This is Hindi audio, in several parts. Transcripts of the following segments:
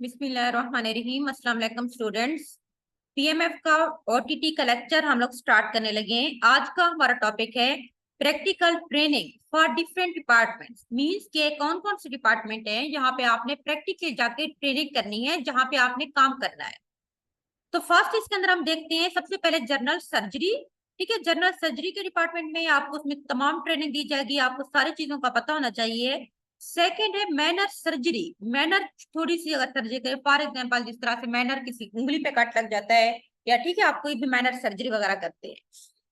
बिस्मिल्लाहिर्रहमानिर्रहीम। अस्सलाम वालेकुम स्टूडेंट्स। पीएमएफ का ओटीटी का लेक्चर हम लोग स्टार्ट करने लगे हैं। आज का हमारा टॉपिक है practical training for different departments. Means के कौन कौन से डिपार्टमेंट हैं जहां पे आपने प्रैक्टिकल जाके ट्रेनिंग करनी है, जहां पे आपने काम करना है। तो फर्स्ट इसके अंदर हम देखते हैं सबसे पहले जनरल सर्जरी। ठीक है, जनरल सर्जरी के डिपार्टमेंट में आपको उसमें तमाम ट्रेनिंग दी जाएगी, आपको सारी चीजों का पता होना चाहिए। सेकंड है मैनर सर्जरी। मैनर थोड़ी सी अगर सर्जरी करें, फॉर एग्जांपल जिस तरह से मैनर किसी उंगली पे कट लग जाता है, या ठीक है आप कोई भी मैनर सर्जरी वगैरह करते हैं।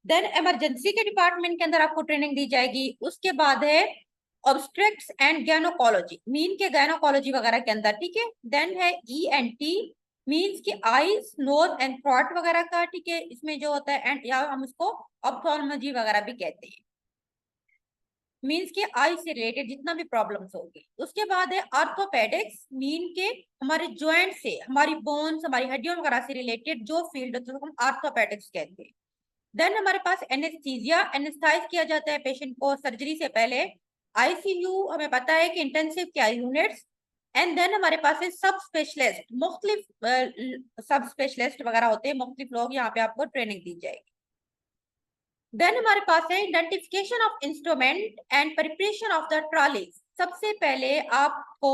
देन इमरजेंसी के डिपार्टमेंट के अंदर आपको ट्रेनिंग दी जाएगी। उसके बाद है ऑब्स्ट्रिक्स एंड गायनोकोलॉजी, मीन के गायनोकोलॉजी वगैरह के अंदर। ठीक है, देन है ईएनटी, मीन्स की आईज नोज एंड थ्रोट वगैरह का। ठीक है, इसमें जो होता है एंड या हम उसको ऑप्थाल्मोलॉजी वगैरह भी कहते हैं, मीन्स के आई से रिलेटेड जितना भी प्रॉब्लम्स होगी। उसके बाद है ऑर्थोपेडिक्स, मीन के हमारे ज्वाइंट से, हमारी बोन्स, हमारी हड्डियों वगैरह से रिलेटेड जो फील्ड होती है उसको हम ऑर्थोपेडिक्स कहते हैं। देन हमारे पास एनेस्थीसिया, एनेस्थाइज किया जाता है पेशेंट को सर्जरी से पहले। आईसीयू हमें पता है कि intensive care units. And then हमारे पास है सब स्पेशलिस्ट, मुख्तलिफ सब स्पेशलिस्ट वगैरह होते हैं, मुख्तलिफ लोग, यहाँ पे आपको ट्रेनिंग दी जाएगी। देन हमारे पास है identification of instrument and preparation of the trolley. सबसे पहले आपको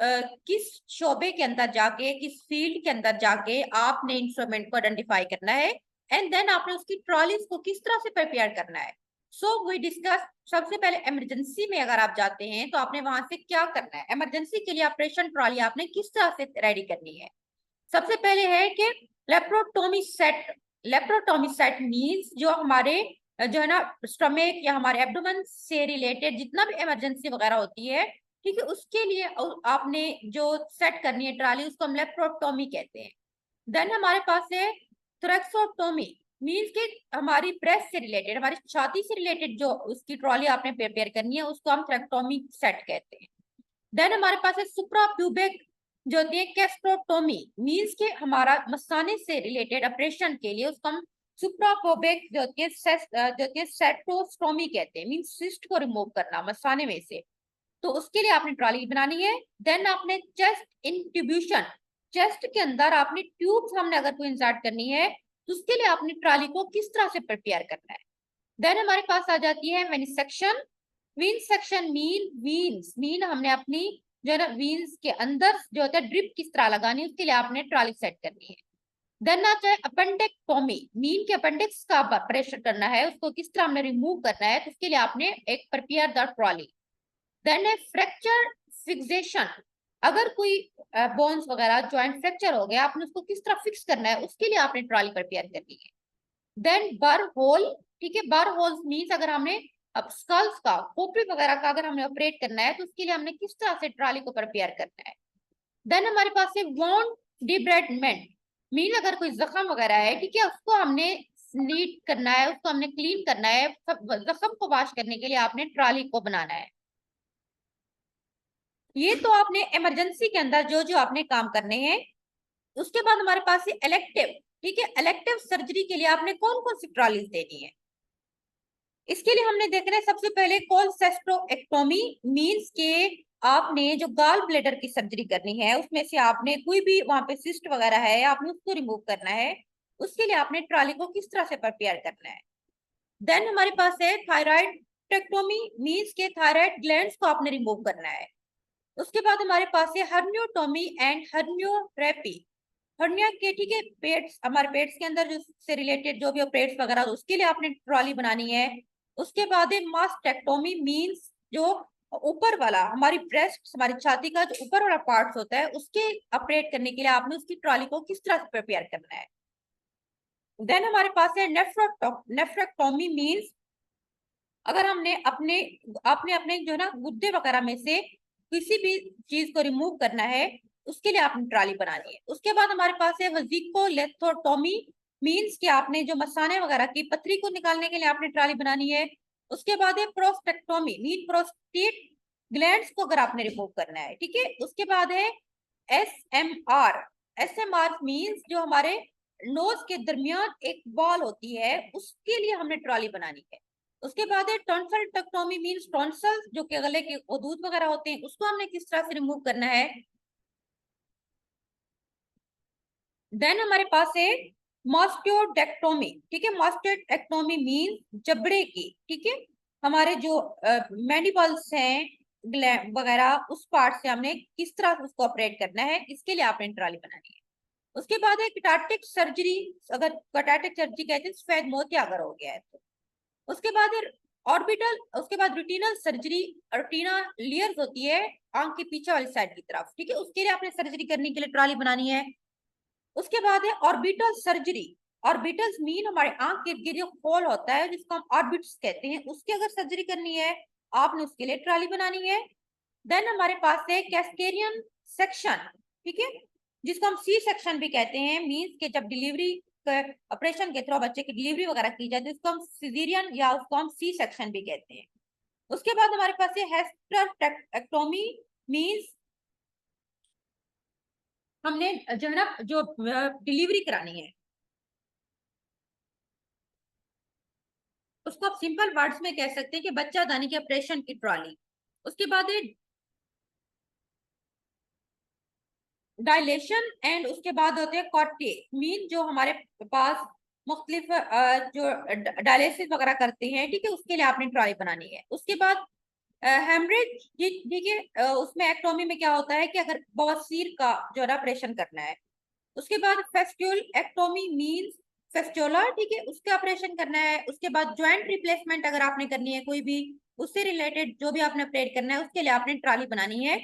किस शोबे के अंदर जाके, किस फील्ड के अंदर जाके आपने इंस्ट्रूमेंट को आइडेंटिफाई करना है, एंड देन आपने उसकी ट्रॉलीज को किस तरह से प्रिपेयर करना है। So we discuss. सबसे पहले इमरजेंसी में अगर आप जाते हैं तो आपने वहां से क्या करना है। इमरजेंसी के लिए ऑपरेशन ट्रॉली आपने किस तरह से रेडी करनी है। सबसे पहले है कि laparotomy set. Laparotomy set means जो हमारे जो है ना स्टमक या हमारे एब्डोमेन से रिलेटेड जितना भी इमरजेंसी वगैरह होती है, ठीक है, उसके लिए आपने जो सेट करनी है ट्राली, उसको हम लेप्रोटोमी कहते हैं। देन हमारे पास है थोरेक्सोटोमी, मीन्स कि हमारी ब्रेस्ट से रिलेटेड, हमारी छाती से रिलेटेड जो उसकी ट्रॉली आपने प्रिपेयर करनी है उसको हम थोरेक्टोमी सेट कहते हैं। देन हमारे पास है सुप्राप्यूबिक जो होती है कैस्ट्रोटोमी, मीन्स के हमारा मसाने से रिलेटेड ऑपरेशन के लिए उसको हम सुप्राप्यूबिक जो होती है सेटोस्टोमी कहते हैं, मीन्स सिस्ट को रिमूव करना मसाने में से। तो उसके लिए आपने ट्रॉली बनानी है। देन आपने चेस्ट इंट्यूब्यूशन, चेस्ट के अंदर आपने ट्यूब्स हमने अगर कोई इंसर्ट करनी है तो उसके लिए आपने ट्रॉली को किस तरह से प्रिपेयर करना है। देन हमारे पास आ जाती है venesection. Vein section mean veins, mean हमने अपनी जो है ना वीन्स के अंदर जो होता है ड्रिप किस तरह लगानी है, उसके लिए आपने ट्रॉली सेट करनी है। देन आता है अपेंडेक्टोमी, मीन के अपेंडिक्स का ऑपरेशन करना है, उसको किस तरह हमने रिमूव करना है, तो उसके लिए आपने एक प्रिपेयर द ट्रॉली। देन है फ्रैक्चर फिक्सेशन, अगर कोई बोन्स वगैरह जॉइंट फ्रैक्चर हो गया, आपने उसको किस तरह फिक्स करना है, उसके लिए आपने ट्रॉली प्रिपेयर करनी है। देन बर होल, ठीक है, बर होल्स मीन्स अगर हमने अब स्कल्स का, खोपड़ी वगैरह का अगर हमने ऑपरेट करना है तो उसके लिए हमने किस तरह से ट्रॉली को प्रिपेयर करना है। देन हमारे पास है वॉन्ड डिब्रेडमेंट, मीन अगर कोई जख्म वगैरह है, ठीक है, उसको हमने नीट करना है, उसको हमने क्लीन करना है, जख्म को वॉश करने के लिए आपने ट्रॉली को बनाना है। ये तो आपने इमरजेंसी के अंदर जो जो आपने काम करने हैं। उसके बाद हमारे पास है इलेक्टिव। ठीक है, इलेक्टिव सर्जरी के लिए आपने कौन कौन सी ट्रॉलीज देनी है। इसके लिए हमने देखना है सबसे पहले कोलसेस्ट्रोएक्टोमी, मींस के आपने जो गाल ब्लेडर की सर्जरी करनी है उसमें से आपने कोई भी वहां पे सिस्ट वगैरह है आपने उसको रिमूव करना है, उसके लिए आपने ट्रॉली को किस तरह से प्रिपेयर करना है। देन हमारे पास है थायराइडटेक्टोमी, मींस के थायराइड ग्लैंड्स को आपने रिमूव करना है। उसके बाद हमारे पास है हर्नियोटोमी एंड हर्नियोथेरेपी। हर्निया के, ठीक है, पेट्स, हमारे पेट्स के अंदर जो से रिलेटेड जो भी ऑपरेट्स वगैरह उसके लिए आपने ट्रॉली बनानी है। उसके बाद है मास्टेक्टोमी, मींस जो ऊपर वाला हमारी ब्रेस्ट, हमारी छाती का जो ऊपर वाला पार्ट होता है उसके ऑपरेट करने के लिए आपने उसकी ट्रॉली को किस तरह से प्रिपेयर करना है। देन हमारे पास है नेफ्रेक्टोमी, मींस अगर हमने अपने आपने अपने जो है ना गुद्दे वगैरह में से किसी भी चीज को रिमूव करना है, उसके लिए आपने ट्रॉली बनानी है। उसके बाद हमारे पास है वजीकोलेथोटोमी, मींस कि आपने जो मसाने वगैरह की पथरी को निकालने के लिए आपने ट्रॉली बनानी है। उसके बाद है प्रोस्टेक्टोमी, मीन प्रोस्टेट ग्लैंड्स को अगर आपने रिमूव करना है, ठीक है। उसके बाद है एसएमआर। एसएमआर मींस जो हमारे नोज के दरमियान एक बॉल होती है उसके लिए हमने ट्रॉली बनानी है। उसके बाद है टॉन्सिलटेक्टोमी, मींस टॉन्सिल्स जो कि गले के उदूद वगैरह होते हैं उसको हमने किस तरह से रिमूव करना है। देन हमारे पास है मास्टियोडेक्टोमी, ठीक है। मास्टियोडेक्टोमी मीन जबड़े की, ठीक है, हमारे जो मैंडिबल्स हैं वगैरह उस पार्ट से हमने किस तरह से उसको ऑपरेट करना है, इसके लिए आपने ट्रॉली बनानी है। उसके बाद है कैटार्टिक सर्जरी, अगर कैटार्टिक सर्जरी कहते हैं सफेद मोतिया अगर हो गया है तो। उसके बाद है ऑर्बिटल, उसके बाद रेटिनल सर्जरी, रेटिना लेयर्स होती है आंख के पीछे वाली साइड की तरफ, ठीक है, उसके लिए आपने सर्जरी करने के लिए ट्रॉली बनानी है। उसके बाद है ऑर्बिटल सर्जरी। ऑर्बिटल्स मीन हमारे आंख के इर्द गिर्द जो होल होता है जिसको हम ऑर्बिट्स कहते हैं, उसकी अगर सर्जरी करनी है आपने उसके लिए ट्रॉली बनानी है। देन हमारे पास है कैस्केरियन सेक्शन, ठीक है, जिसको हम सी सेक्शन भी कहते हैं, मीन्स के जब डिलीवरी ऑपरेशन के थ्रू बच्चे की डिलीवरी वगैरह की जाती है उसको हम सिजेरियन या उसको हम सी सेक्शन भी कहते हैं। उसके बाद हमारे पास है हेस्टेरेक्टोमी, मीन्स हमने जो है ना जो डिलीवरी करानी है उसको आप सिंपल वर्ड्स में कह सकते हैं कि बच्चा दानी के ऑपरेशन की ट्रॉली। उसके बाद है डायलेशन, एंड उसके बाद होते हैं कॉटे, मीन जो हमारे पास मुख्तलिफ जो डायलिसिस वगैरह करते हैं, ठीक है, उसके लिए आपने ट्रॉली बनानी है। उसके बाद हेमरेज, ठीक है, उसमें एक्टोमी में क्या होता है कि अगर बवासीर का जो है ऑपरेशन करना है। उसके बाद फेस्ट्यूल एक्टोमी मीन्स फेस्टोला, ठीक है, उसका ऑपरेशन करना है। उसके बाद ज्वाइंट रिप्लेसमेंट अगर आपने करनी है कोई भी उससे रिलेटेड जो भी आपने ऑपरेट करना है उसके लिए आपने ट्रॉली बनानी है।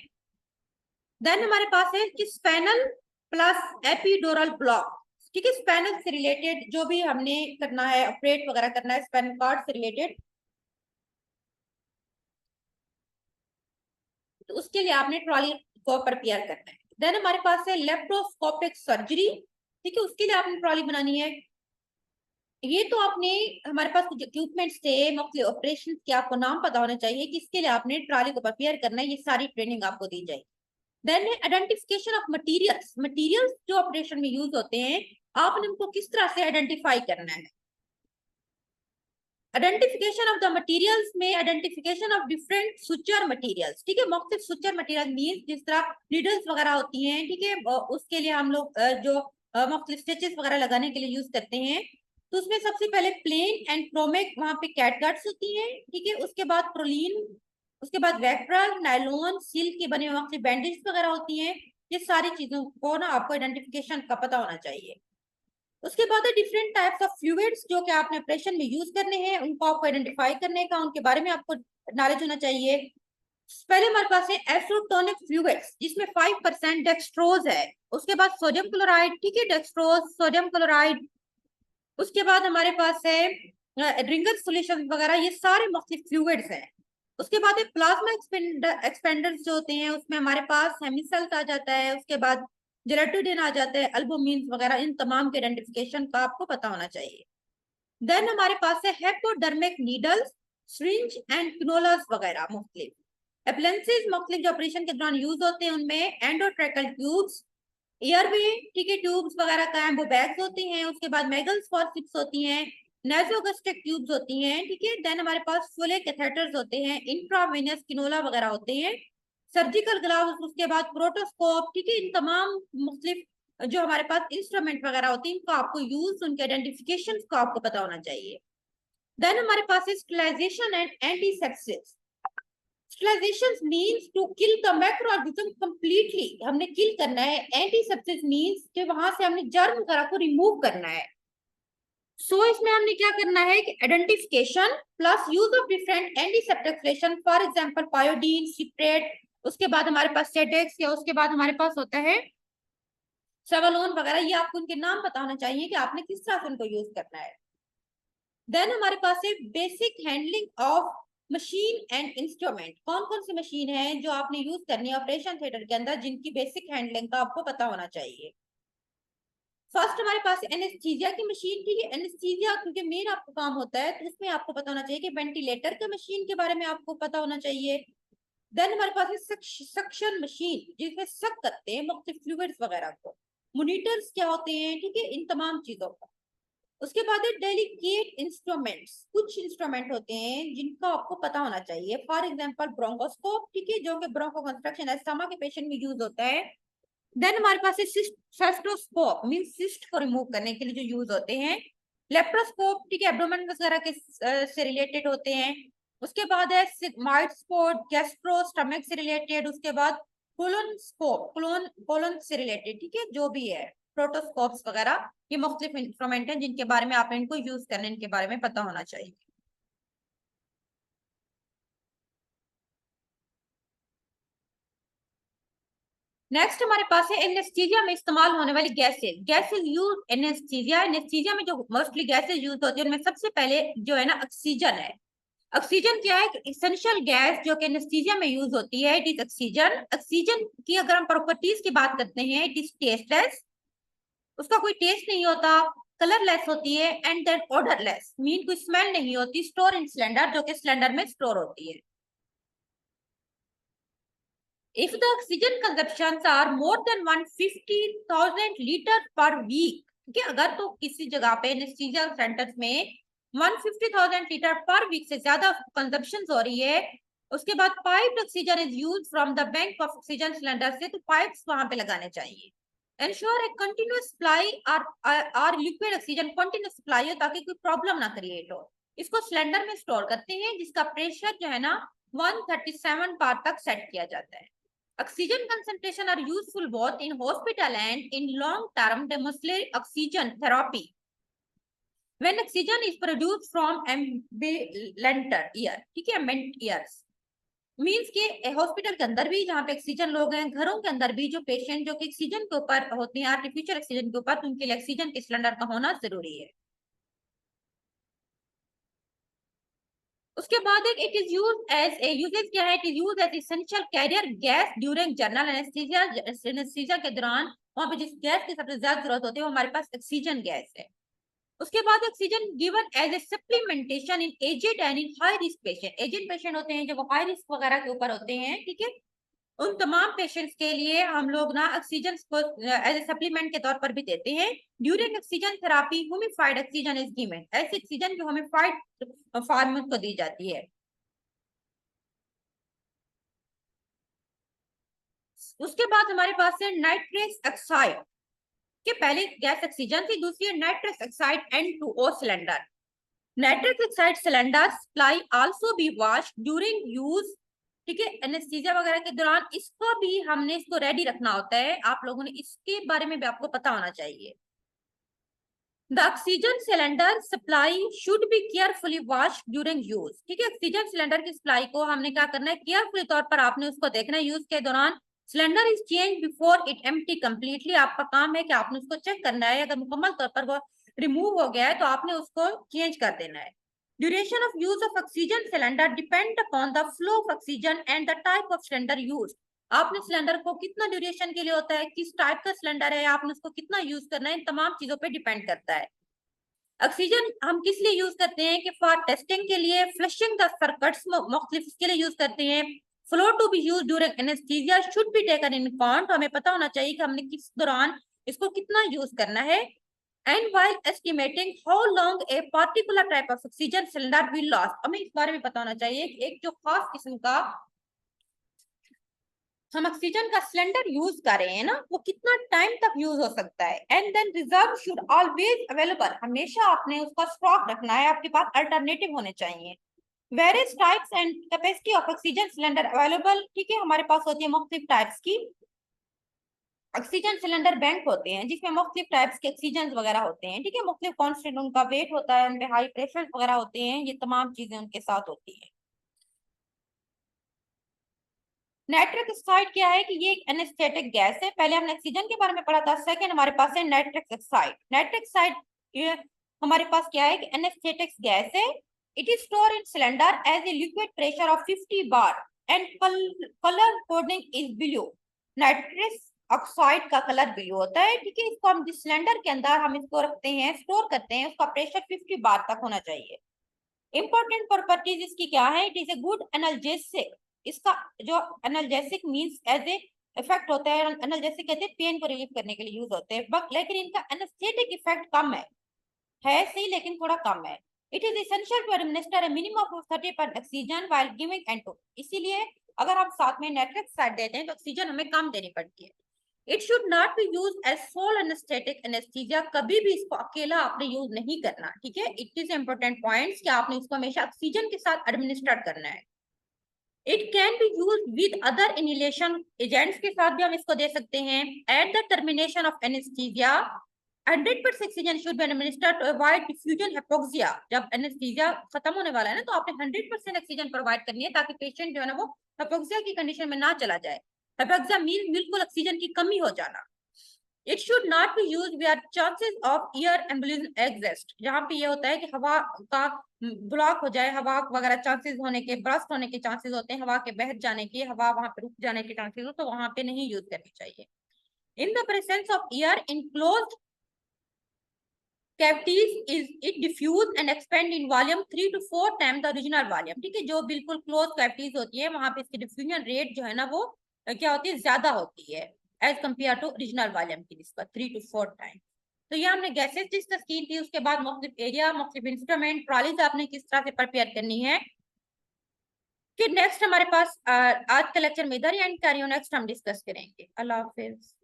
देन हमारे पास है कि स्पाइनल प्लस एपिडोरल ब्लॉक, ठीक है, स्पाइनल से रिलेटेड जो भी हमने करना है ऑपरेट वगैरह करना है स्पाइनल कॉर्ड से रिलेटेड, तो उसके लिए आपने ट्रॉली को प्रिपेयर करना है। देन हमारे पास है लेप्रोस्कोपिक सर्जरी, ठीक है, उसके लिए आपने ट्रॉली बनानी है। ये तो आपने हमारे पास कुछ इक्विपमेंट्स थे मुख्तलिफ ऑपरेशन के आपको नाम पता होना चाहिए कि इसके लिए आपने ट्रॉली को प्रिपेयर करना है, ये सारी ट्रेनिंग आपको दी जाएगी। Then identification of materials, materials जो ऑपरेशन में यूज होते हैं आपने उनको किस तरह से आइडेंटिफाई करना है। आइडेंटिफिकेशन ऑफ द मटेरियल्स में identification of different suture materials, ठीक है, मुख्तलिफ सुचर मटेरियल मीन जिस तरह नीडल्स वगैरह होती हैं, ठीक है, उसके लिए हम लोग जो मुख्तलिफ स्टिचेस वगैरह लगाने के लिए यूज करते हैं, तो उसमें सबसे पहले प्लेन एंड क्रोमिक वहां पे कैटगट्स होती हैं, ठीक है, उसके बाद प्रोलीन, उसके बाद वेक्ट्रल, नायलॉन, सिल्क के बने हुए बैंडेज वगैरह होती हैं। ये सारी चीजों को ना आपको आइडेंटिफिकेशन का पता होना चाहिए। उसके बाद है डिफरेंट टाइप्स ऑफ फ्लूइड्स जो कि आपने ऑपरेशन में यूज करने हैं, उनको आपको आइडेंटिफाई करने का उनके बारे में आपको नॉलेज होना चाहिए। पहले हमारे पास है एसोटोनिक फ्लूइड्स जिसमें 5% डेक्सट्रोज है। उसके बाद सोडियम क्लोराइड, ठीक है, डेक्सट्रोज सोडियम क्लोराइड। उसके बाद हमारे पास है ड्रिंकर सोल्यूशन वगैरह, ये सारे मुख्तलिफ फ्लूइड्स हैं। उसके बाद है प्लाज्मा एक्सपेंडर्स जो होते हैं उसमें हमारे पास हेमिसल्ट आ जाता है, उसके बाद जेलेटिन आ जाता है, अल्बुमिन वगैरह, इन तमाम के आइडेंटिफिकेशन का आपको पता होना चाहिए। देन हमारे पास है हेपोडर्मिक नीडल्स, सिरिंज एंड कैनोलास वगैरह मुख्तलिफ एप्लेंसेज मुख्तलिफ जो ऑपरेशन के दौरान यूज होते हैं, उनमें एंडोट्रेकल ट्यूब्स, एयरवे, ठीक है, ट्यूब्स वगैरह का है वो बैग्स होती हैं। उसके बाद मेगल्स फॉरसिप्स होती हैं, नेसोगेस्ट्रिक ट्यूब्स होती हैं, ठीक है। देन हमारे पास फुले कैथेटर्स होते हैं, इंट्रावेनस किनोला वगैरह होते हैं, सर्जिकल ग्लव्स, उसके बाद प्रोटोस्कोप, ठीक है, इन तमाम मुख्तलिफ जो हमारे पास इंस्ट्रूमेंट वगैरह होते हैं इनको आपको यूज उनके आइडेंटिफिकेशन को आपको पता होना चाहिए। देन हमारे पास है sterilisation and antisepsis. Sterilisation means to kill the microorganism completely, हमने किल करना है। एंटीसेप्सिस मींस कि वहां से हमने जर्म वगैरह को रिमूव करना है। इसमें हमने क्या करना है कि identification plus use of different antiseptic solution, for example Pyodine, citrate, उसके बाद हमारे पास सेडेक्स, या उसके बाद हमारे पास होता है सेवलोन वगैरह, ये आपको उनके नाम पता होना चाहिए कि आपने किस तरह से उनको यूज करना है। देन हमारे पास है basic handling of machine and instrument, कौन कौन सी मशीन है जो आपने यूज करनी है ऑपरेशन थिएटर के अंदर जिनकी बेसिक हैंडलिंग का आपको पता होना चाहिए। फर्स्ट हमारे पास एनेस्थीसिया की मशीन, ठीक है, एनेस्थीसिया क्योंकि मेन आपको काम होता है तो उसमें आपको पता होना चाहिए कि वेंटिलेटर के मशीन के बारे में आपको पता होना चाहिए। देन हमारे पास है सक्शन मशीन जिसमें सक करते हैं मुख्तलिफ फ्लूइड्स वगैरह को। मोनिटर्स क्या होते हैं, ठीक है, इन तमाम चीजों का। उसके बाद है डेलिकेट इंस्ट्रूमेंट्स, कुछ इंस्ट्रूमेंट होते हैं जिनका आपको पता होना चाहिए, फॉर एग्जांपल ब्रोंकोस्कोप, ठीक है, जो कि ब्रोंको कंस्ट्रक्शन अस्थमा के पेशेंट में यूज होता है। देन हमारे पास है सेस्टोस्कोप, मीन सिस्ट को रिमूव करने के लिए जो यूज होते हैं। लेप्रोस्कोप, ठीक है, एब्डोमेन वगैरह के से रिलेटेड होते हैं। उसके बाद है सिग्माइडस्कोप, गैस्ट्रो स्टमक से रिलेटेड। उसके बाद कोलोनस्कोप, कोलन से रिलेटेड, ठीक है, जो भी है। प्रोटोस्कोप्स वगैरह ये मुख्तलिफ इंस्ट्रूमेंट हैं जिनके बारे में आप इनको यूज करने, इनके बारे में पता होना चाहिए। नेक्स्ट हमारे पास है एनेस्थीसिया में इस्तेमाल होने वाली gases. Gases use anaesthesia. Anaesthesia में जो मोस्टली गैसेस यूज होती है उनमें सबसे पहले जो है ना ऑक्सीजन है। ऑक्सीजन क्या है? इसेंशियल गैस जो कि एनेस्थीसिया में यूज होती है, इट इज ऑक्सीजन। ऑक्सीजन की अगर हम प्रॉपर्टीज की बात करते हैं, इट इज टेस्टलेस, उसका कोई टेस्ट नहीं होता, कलरलेस होती है, एंड देन ऑडरलेस, मीन कोई स्मेल नहीं होती। स्टोर इन सिलेंडर, जो कि सिलेंडर में स्टोर होती है। If the oxygen consumptions are more than 150,000 litre per week, ठीक है, अगर तो किसी जगह पे एनेस्थीसिया सेंटर्स में 150,000 लीटर पर वीक से ज्यादा कंजप्शन हो रही है, उसके बाद pipe oxygen is use from the bank of oxygen cylinder से, तो पाइप्स वहां पे लगाने चाहिए। एंश्योर ए कंटिन्यूअस सप्लाई और लिक्विड ऑक्सीजन कंटिन्यूअस सप्लाई हो ताकि कोई प्रॉब्लम ना क्रिएट हो। इसको सिलेंडर में स्टोर करते हैं जिसका प्रेशर जो है ना 137 बार तक सेट किया जाता है। Oxygen concentration are useful both in hospital and in long-term demonstrable oxygen therapy. When oxygen is produced from ambient air, ठीक है, ambient ears, मीन्स के हॉस्पिटल के अंदर भी जहाँ पे ऑक्सीजन लोग हैं, घरों के अंदर भी जो पेशेंट जो कि ऑक्सीजन के ऊपर होते हैं, आर्टिफिशियल ऑक्सीजन के ऊपर, तो उनके लिए ऑक्सीजन के सिलेंडर का होना जरूरी है। उसके बाद एक it is use as a usages क्या है? It is use as essential carrier gas during general anaesthesia. Anaesthesia के दौरान वहां पे जिस गैस की सबसे ज्यादा जरूरत होती है वो हमारे पास ऑक्सीजन गैस है। उसके बाद oxygen given as a supplementation in aged and in high risk patient. Aged patient होते हैं जो वो हाई रिस्क वगैरह के ऊपर होते हैं, ठीक है, उन तमाम पेशेंट्स के लिए हम लोग ना ऑक्सीजन को एज ए सप्लीमेंट के तौर पर भी देते हैं। During oxygen therapy humidified oxygen is given, ऐसे ऑक्सीजन जो ह्यूमिफाइड फॉर्म को दी जाती है। उसके बाद हमारे पास है नाइट्रस ऑक्साइड, के पहले गैस ऑक्सीजन थी, दूसरी है nitrous oxide N2O cylinder. Nitrous oxide cylinder supply also be wash during use, ठीक है, एनेस्थीसिया वगैरह के दौरान इसको भी हमने इसको रेडी रखना होता है। आप लोगों ने इसके बारे में भी आपको पता होना चाहिए। The oxygen cylinder supply should be carefully wash during use, ठीक है, ऑक्सीजन सिलेंडर की सप्लाई को हमने क्या करना है? केयरफुली तौर पर आपने उसको देखना है यूज के दौरान। Cylinder is change before it empty completely, आपका काम है कि आपने उसको चेक करना है, अगर मुकम्मल तौर पर वो रिमूव हो गया है तो आपने उसको चेंज कर देना है। Duration of use of oxygen cylinder depend upon the flow of oxygen and the type of cylinder use. आपने सिलेंडर को कितना ड्यूरेशन के लिए होता है, किस टाइप का सिलेंडर है, आपने उसको कितना यूज करना है, इन तमाम चीजों पे डिपेंड करता है। ऑक्सीजन हम किस लिए यूज करते हैं? कि फॉर टेस्टिंग के लिए, फ्लशिंग द सर्किट्स मुख्तलिफ इसके लिए यूज करते हैं। Flow to be use during anaesthesia should be taken in account, हमें पता होना चाहिए कि हमने किस दौरान इसको कितना यूज करना है। And while estimating how long a particular type of oxygen cylinder will last, हमें इस बारे में पता होना चाहिए कि एक जो खास किस्म का हम ऑक्सीजन का सिलेंडर यूज कर रहे हैं ना, वो कितना टाइम तक यूज हो सकता है। And then reserve should always available, हमेशा आपने उसका स्टॉक रखना है, आपके पास अल्टरनेटिव होने चाहिए। Various types and capacity of oxygen cylinder available, ठीक है, हमारे पास होती है मुख्तलिफ टाइप्स की ऑक्सीजन सिलेंडर बैंक होते हैं जिसमें मुख्तलिफ टाइप्स के ऑक्सीजन वगैरह होते हैं, ठीक है, मुख्तलिफ कॉन्स्टेंट उनका वेट होता है, उनपे हाई प्रेशर वगैरह होते हैं, ये तमाम चीजें उनके साथ होती है। नाइट्रिक ऑक्साइड क्या है? कि ये एक एनेस्थेटिक गैस है। पहले हमने ऑक्सीजन के बारे में पढ़ा था, सेकंड हमारे पास है नाइट्रिक ऑक्साइड। नाइट्रिक ऑक्साइड ये हमारे पास क्या है? कि एनेस्थेटिक गैस है। It is store in cylinder as a liquid pressure of 50 bar and colour coding is blue. Nitric oxide का कलर ब्लू होता है, ठीक है, इसको हम जिस सिलेंडर के अंदर हम इसको रखते हैं, स्टोर करते हैं, उसका प्रेशर 50 बार तक होना चाहिए। इंपॉर्टेंट प्रॉपर्टीज इसकी क्या है? It is a good analgesic, इसका जो analgesic means as a effect होता है, एनाल्जेसिक कहते हैं पेन को रिलीव करने के लिए यूज होते हैं, बट लेकिन इनका एनेस्थेटिक इफेक्ट कम है सही, लेकिन थोड़ा कम है। It is essential to administer a minimum of 30% oxygen while giving एंटो, इसीलिए अगर हम साथ में नाइट्रिक ऑक्साइड देते हैं तो ऑक्सीजन हमें कम देनी पड़ती है। It should not be use as sole anaesthetic anaesthesia, कभी भी इसको अकेला आपने यूज नहीं करना, ठीक है। इट इज इंपॉर्टेंट पॉइंट्स कि आपने इसको हमेशा ऑक्सीजन के साथ एडमिनिस्टर करना है। It can be use with other inhalation agents के साथ भी हम इसको दे सकते हैं। At the termination of anaesthesia 100% oxygen should be administered to avoid diffusion hypoxia. जब एनेस्थीसिया खत्म होने वाला है ना, तो आपने 100% ऑक्सीजन प्रोवाइड करनी है ताकि पेशेंट जो है ना वो हाइपोक्सिया की कंडीशन में ना चला जाए। हाइपोक्सिया मीन बिल्कुल ऑक्सीजन की कमी हो जाना। It should not be use where chances of air ambulance exist, जहां पे ये होता है कि हवा का ब्लॉक हो जाए, हवा वगैरह चांसेस होने के, ब्रस्ट होने के चांसेस होते हैं, हवा के बह जाने के, हवा वहां पे रुक जाने के चांसेस हो, तो वहां पे नहीं यूज करनी चाहिए। In the presence of air in closed cavities is it diffuse and expand in volume 3 to 4 times the original volume, ठीक है। जो बिल्कुल क्लोज कैविटीज होती है वहां पे इसकी डिफ्यूजन रेट जो है ना वो क्या होती है, ज्यादा होती है as compare to original volume की निस्बत 3 to 4 टाइम। तो ये हमने गैसेस डिस्कस की थी। उसके बाद मुख्तलिफ एरिया, मुख्तलिफ इंस्ट्रूमेंट, ट्रॉलीज आपने किस तरह से प्रिपेयर करनी है। फिर नेक्स्ट हमारे पास आज का लेक्चर में इधर एंड करियो, नेक्स्ट हम डिस्कस करेंगे। अल्लाह हाफिज।